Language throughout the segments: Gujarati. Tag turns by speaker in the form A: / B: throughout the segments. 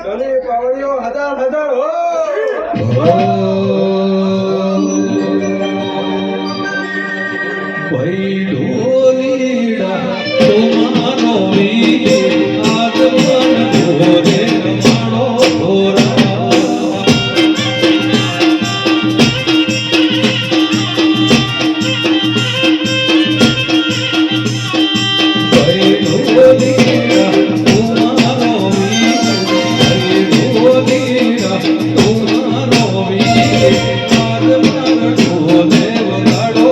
A: ધોની પાવડીઓ હજાર હજાર હો
B: ભાઈ ઢોલીડા તમારો વીર આગમન ઢોરે મારો ઢોરા ભાઈ ઢોલીડા તમારો વીર ભાઈ ઢોલીડા તમારો વીર આગમન ઢોરે વગાડો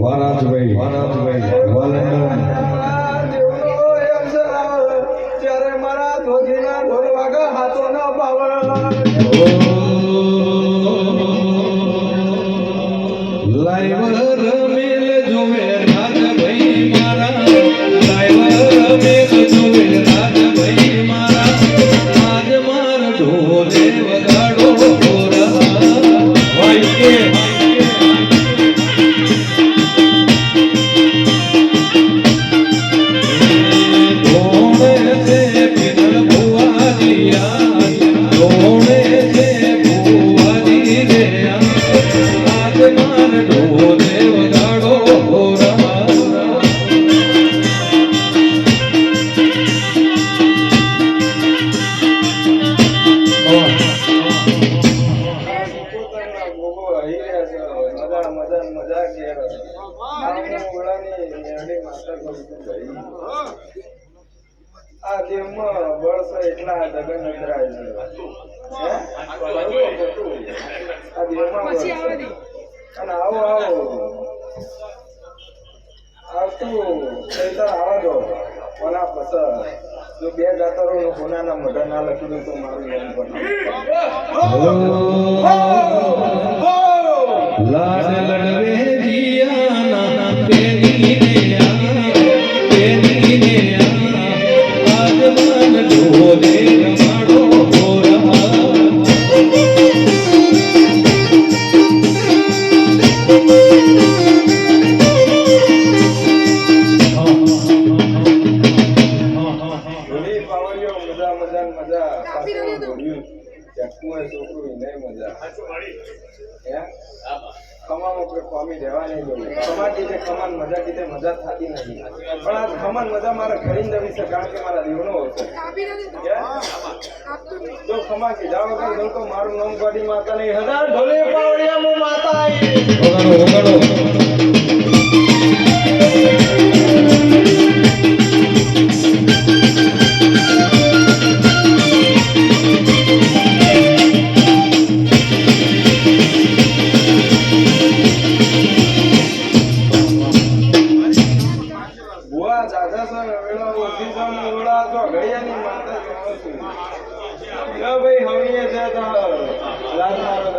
B: વારાજભાઈ
A: ત્યારે મારા ધોધીના ઢોલ વાગા હાથો ના પાવર
B: લાઈવર મેલ જોવે રાજભાઈ મારા લાઈવર મેલ જોવે રાજભાઈ મારા આજ માર ઢોલે વગાડો ઢોરા ભાઈ કે
A: આ દેવમાં બળસો એટલા જગન અંતરાય છે આ દેવમાં અને આવો આવતું ચૈતર આવા દો કોના પસ જો બે જાતરો નું કોનાના મઢા ના લખી તો મારું નામ પણ
B: લાડ લડવે જીયાના પેની ને આજ મન ઢોલે રમાડો
A: મજા થતી નથી પણ આ ખમણ મજા મારે ઘરે નવી છે કારણ કે મારા દેવનો અવસર જો ખમા કીધા વગર જો તો મારું નામ ગાડી માતા નહીં હજાર ઢોલે પાવડિયા મુ માતા ભાઈ હવે